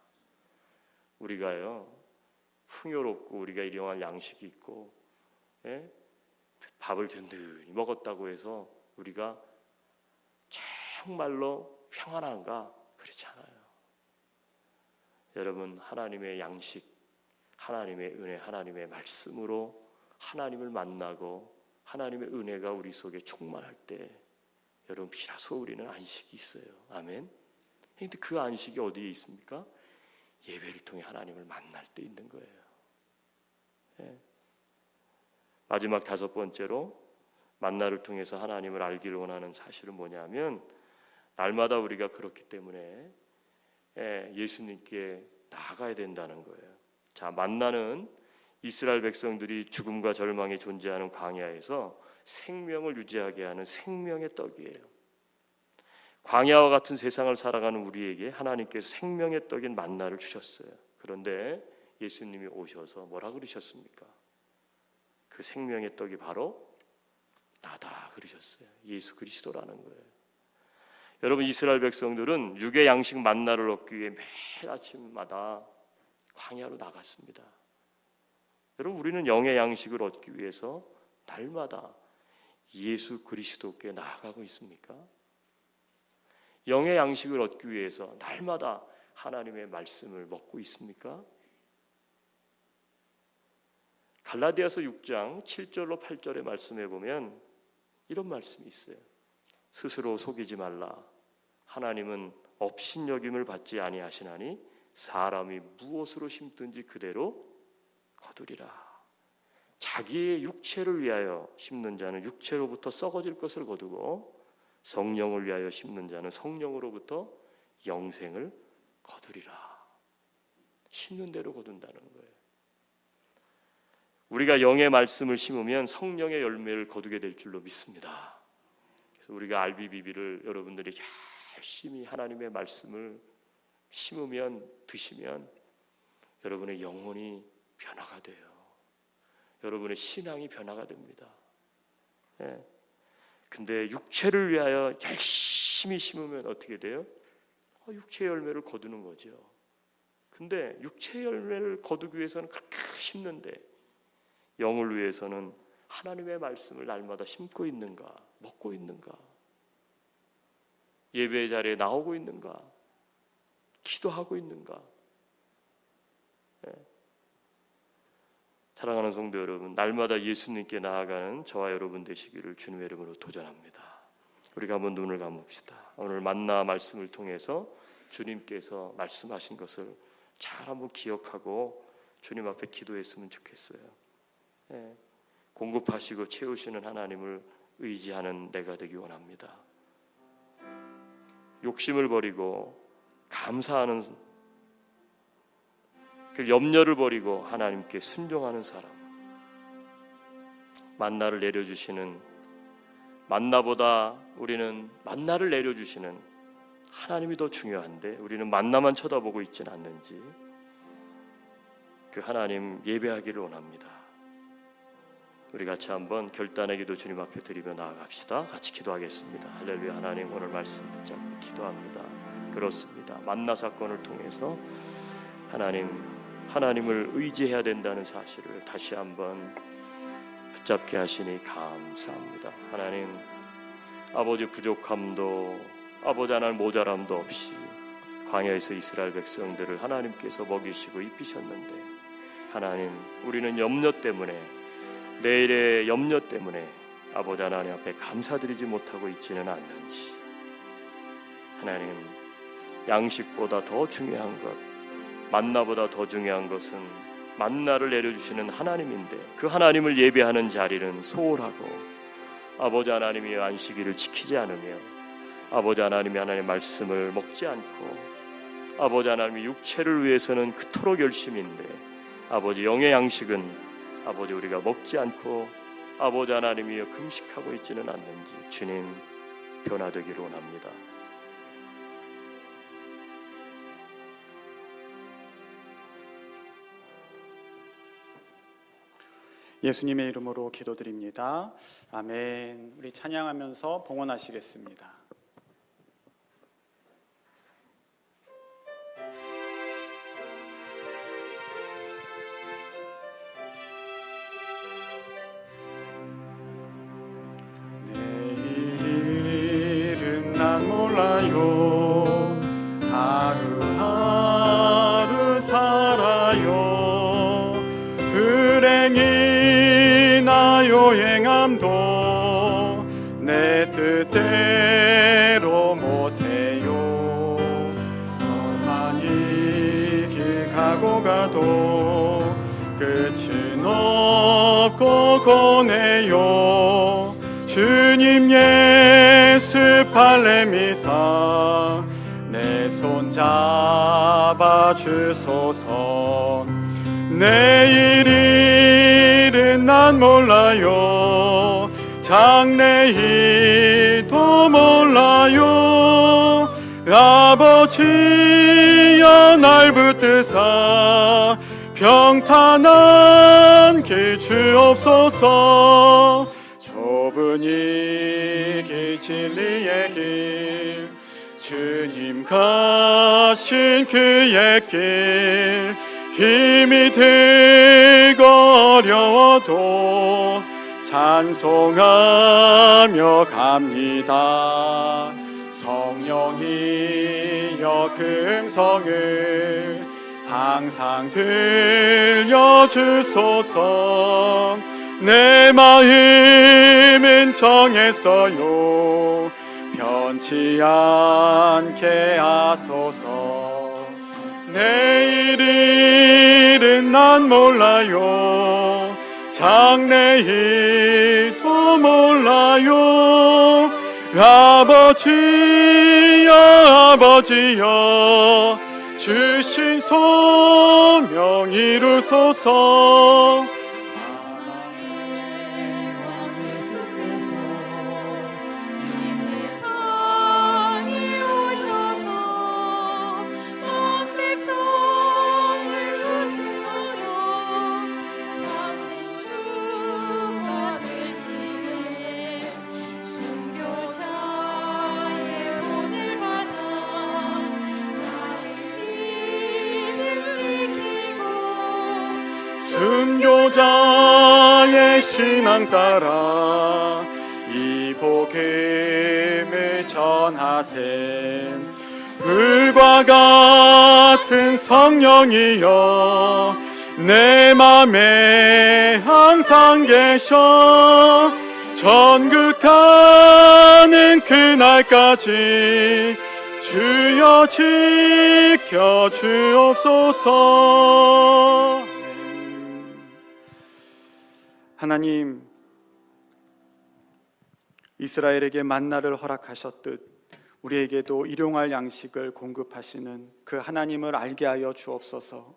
우리가요 풍요롭고 우리가 일용할 양식이 있고 밥을 든든히 먹었다고 해서 우리가 정말로 평안한가? 그렇지 않아요. 여러분 하나님의 양식, 하나님의 은혜, 하나님의 말씀으로 하나님을 만나고 하나님의 은혜가 우리 속에 충만할 때 여러분 비로소 우리는 안식이 있어요. 아멘. 그런데 그 안식이 어디에 있습니까? 예배를 통해 하나님을 만날 때 있는 거예요. 마지막 다섯 번째로 만나를 통해서 하나님을 알기를 원하는 사실은 뭐냐면 날마다 우리가 그렇기 때문에 예수님께 나아가야 된다는 거예요. 자, 만나는 이스라엘 백성들이 죽음과 절망에 존재하는 광야에서 생명을 유지하게 하는 생명의 떡이에요. 광야와 같은 세상을 살아가는 우리에게 하나님께서 생명의 떡인 만나를 주셨어요. 그런데 예수님이 오셔서 뭐라 그러셨습니까? 그 생명의 떡이 바로 나다 그러셨어요. 예수 그리스도라는 거예요. 여러분 이스라엘 백성들은 육의 양식 만나를 얻기 위해 매일 아침마다 광야로 나갔습니다. 여러분 우리는 영의 양식을 얻기 위해서 날마다 예수 그리스도께 나아가고 있습니까? 영의 양식을 얻기 위해서 날마다 하나님의 말씀을 먹고 있습니까? 갈라디아서 6장 7절로 8절의 말씀에 보면 이런 말씀이 있어요. 스스로 속이지 말라. 하나님은 업신여김을 받지 아니하시나니 사람이 무엇으로 심든지 그대로 거두리라. 자기의 육체를 위하여 심는 자는 육체로부터 썩어질 것을 거두고 성령을 위하여 심는 자는 성령으로부터 영생을 거두리라. 심는 대로 거둔다는 거예요. 우리가 영의 말씀을 심으면 성령의 열매를 거두게 될 줄로 믿습니다. 그래서 우리가 RBBB를 여러분들이 열심히 하나님의 말씀을 심으면 드시면 여러분의 영혼이 변화가 돼요. 여러분의 신앙이 변화가 됩니다. 근데 육체를 위하여 열심히 심으면 어떻게 돼요? 육체의 열매를 거두는 거죠. 근데 육체의 열매를 거두기 위해서는 그렇게 심는데 영을 위해서는 하나님의 말씀을 날마다 심고 있는가, 먹고 있는가, 예배 자리에 나오고 있는가, 기도하고 있는가. 사랑하는 성도 여러분, 날마다 예수님께 나아가는 저와 여러분 되시기를 주님의 이름으로 도전합니다. 우리가 한번 눈을 감읍시다. 오늘 만나 말씀을 통해서 주님께서 말씀하신 것을 잘 한번 기억하고 주님 앞에 기도했으면 좋겠어요. 공급하시고 채우시는 하나님을 의지하는 내가 되기 원합니다. 욕심을 버리고 감사하는, 그 염려를 버리고 하나님께 순종하는 사람. 만나를 내려주시는, 만나보다 우리는 만나를 내려주시는 하나님이 더 중요한데 우리는 만나만 쳐다보고 있지는 않는지, 그 하나님 예배하기를 원합니다. 우리 같이 한번 결단의 기도 주님 앞에 드리며 나아갑시다. 같이 기도하겠습니다. 할렐루야. 하나님, 오늘 말씀 붙잡고 기도합니다. 그렇습니다. 만나 사건을 통해서 하나님을 의지해야 된다는 사실을 다시 한번 붙잡게 하시니 감사합니다. 하나님, 아버지 부족함도, 아버지 하나님 모자람도 없이 광야에서 이스라엘 백성들을 하나님께서 먹이시고 입히셨는데, 하나님, 우리는 염려 때문에, 내일의 염려 때문에 아버지 하나님 앞에 감사드리지 못하고 있지는 않는지, 하나님, 양식보다 더 중요한 것, 만나보다 더 중요한 것은 만나를 내려주시는 하나님인데, 그 하나님을 예배하는 자리는 소홀하고 아버지 하나님이 안식일을 지키지 않으며 아버지 하나님이 하나님의 말씀을 먹지 않고 아버지 하나님이 육체를 위해서는 그토록 열심인데 아버지 영의 양식은 아버지 우리가 먹지 않고 아버지 하나님이 금식하고 있지는 않는지 주님 변화되기를 원합니다. 예수님의 이름으로 기도드립니다. 아멘. 우리 찬양하면서 봉헌하시겠습니다. 내일은 난 몰라요. 하루하루 살아요. 불행이나 요행함도 내 뜻대로 못해요. 험하니 길 가고 가도 끝은 없고 고뇌요. 주님 예수 발레미사 내 손 잡아 주소서. 내일일은 난 몰라요. 장래일도 몰라요. 아버지여 날 붙드사 평탄한 길 주옵소서. 좁은 이 길 진리의 길 주님 가신 그의 길 힘이 들고 어려워도 찬송하며 갑니다. 성령이여 그 음성을 항상 들려주소서. 내 마음은 정했어요. 변치 않게 하소서. 내일일은 난 몰라요. 장래일도 몰라요. 아버지여 아버지여 주신 소명 이루소서. 나의 신앙 따라 이 복음을 전하세. 불과 같은 성령이여 내 맘에 항상 계셔. 천국 가는 그날까지 주여 지켜 주옵소서. 하나님, 이스라엘에게 만나를 허락하셨듯 우리에게도 일용할 양식을 공급하시는 그 하나님을 알게 하여 주옵소서.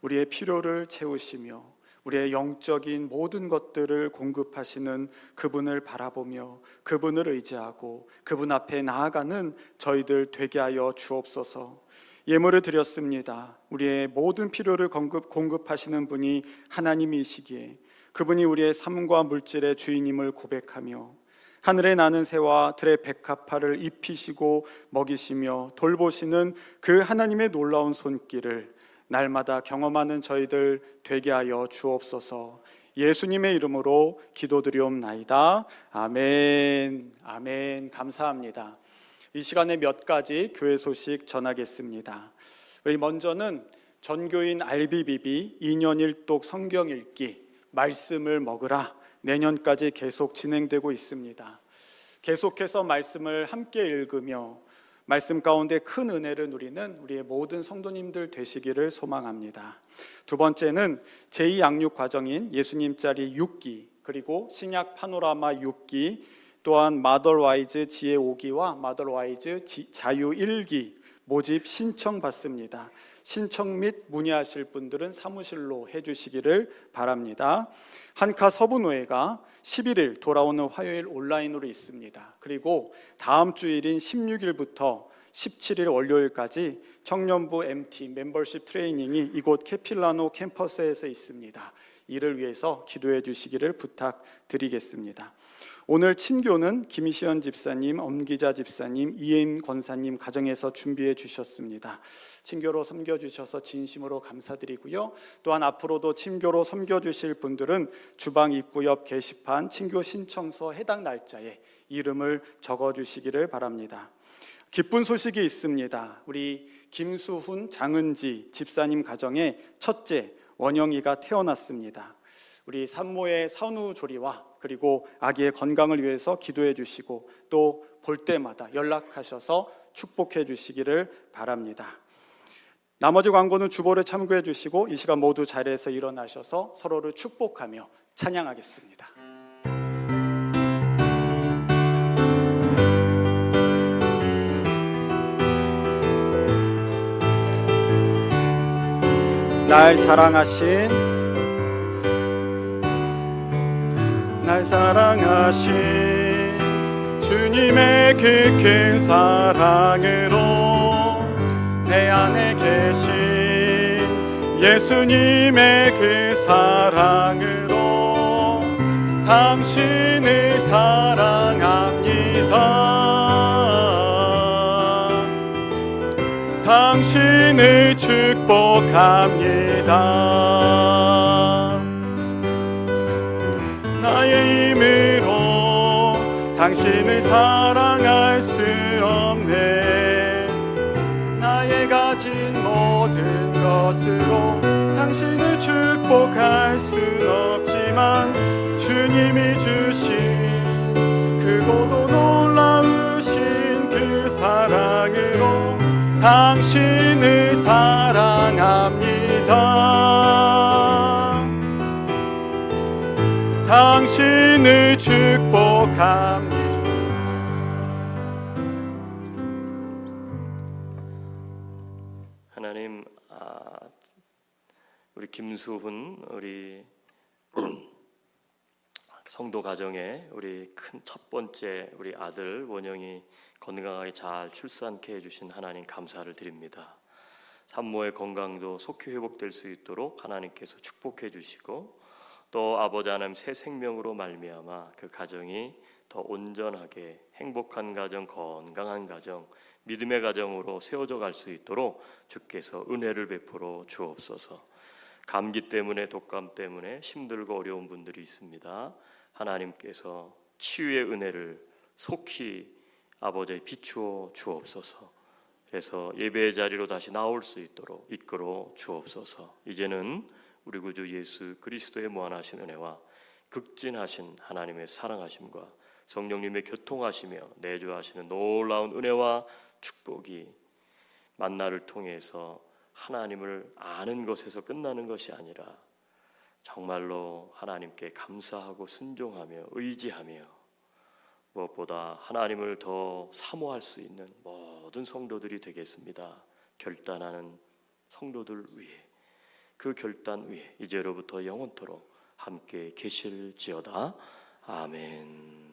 우리의 필요를 채우시며 우리의 영적인 모든 것들을 공급하시는 그분을 바라보며 그분을 의지하고 그분 앞에 나아가는 저희들 되게 하여 주옵소서. 예물을 드렸습니다. 우리의 모든 필요를 공급하시는 분이 하나님이시기에 그분이 우리의 삶과 물질의 주인임을 고백하며 하늘에 나는 새와 들의 백합화를 입히시고 먹이시며 돌보시는 그 하나님의 놀라운 손길을 날마다 경험하는 저희들 되게 하여 주옵소서. 예수님의 이름으로 기도드리옵나이다. 아멘. 아멘. 감사합니다. 이 시간에 몇 가지 교회 소식 전하겠습니다. 우리 먼저는 전교인 RBBB 2년 1독 성경 읽기 말씀을 먹으라 내년까지 계속 진행되고 있습니다. 계속해서 말씀을 함께 읽으며 말씀 가운데 큰 은혜를 누리는 우리의 모든 성도님들 되시기를 소망합니다. 두 번째는 제2양육 과정인 예수님짜리 6기, 그리고 신약 파노라마 6기, 또한 마더와이즈 지혜 5기와 마더와이즈 자유 1기 모집 신청 받습니다. 신청 및 문의하실 분들은 사무실로 해주시기를 바랍니다. 한카 서부노회가 11일 돌아오는 화요일 온라인으로 있습니다. 그리고 다음 주일인 16일부터 17일 월요일까지 청년부 MT 멤버십 트레이닝이 이곳 캐필라노 캠퍼스에서 있습니다. 이를 위해서 기도해 주시기를 부탁드리겠습니다. 오늘 친교는 김시현 집사님, 엄기자 집사님, 이혜임 권사님 가정에서 준비해 주셨습니다. 친교로 섬겨주셔서 진심으로 감사드리고요. 또한 앞으로도 친교로 섬겨주실 분들은 주방 입구 옆 게시판 친교 신청서 해당 날짜에 이름을 적어주시기를 바랍니다. 기쁜 소식이 있습니다. 우리 김수훈, 장은지 집사님 가정에 첫째 원영이가 태어났습니다. 우리 산모의 산후조리와 그리고 아기의 건강을 위해서 기도해 주시고 또 볼 때마다 연락하셔서 축복해 주시기를 바랍니다. 나머지 광고는 주보를 참고해 주시고 이 시간 모두 자리에서 일어나셔서 서로를 축복하며 찬양하겠습니다. 날 사랑하신 주님의 그 큰 사랑으로 내 안에 계신 예수님의 그 사랑으로 당신을 사랑합니다. 당신을 축복합니다. 나의 힘으로 당신을 사랑할 수 없네. 나의 가진 모든 것으로 당신을 축복할 순 없지만 주님이 주신 크고도 놀라우신 그 사랑으로 당신을 사랑합니다. 당신을 축복합니다. 하나님, 우리 김수훈 우리 성도 가정에 우리 큰 첫 번째 우리 아들 원영이 건강하게 잘 출산케 해주신 하나님 감사를 드립니다. 산모의 건강도 속히 회복될 수 있도록 하나님께서 축복해 주시고 또 아버지 하나님 새 생명으로 말미암아 그 가정이 더 온전하게 행복한 가정, 건강한 가정, 믿음의 가정으로 세워져 갈 수 있도록 주께서 은혜를 베풀어 주옵소서. 감기 때문에 독감 때문에 힘들고 어려운 분들이 있습니다. 하나님께서 치유의 은혜를 속히 아버지 비추어 주옵소서. 그래서 예배의 자리로 다시 나올 수 있도록 이끌어 주옵소서. 이제는 우리 구주 예수 그리스도의 무한하신 은혜와 극진하신 하나님의 사랑하심과 성령님의 교통하시며 내주하시는 놀라운 은혜와 축복이 만나를 통해서 하나님을 아는 것에서 끝나는 것이 아니라 정말로 하나님께 감사하고 순종하며 의지하며 무엇보다 하나님을 더 사모할 수 있는 모든 성도들이 되겠습니다. 결단하는 성도들 위해, 그 결단 위에 이제로부터 영원토록 함께 계실지어다. 아멘.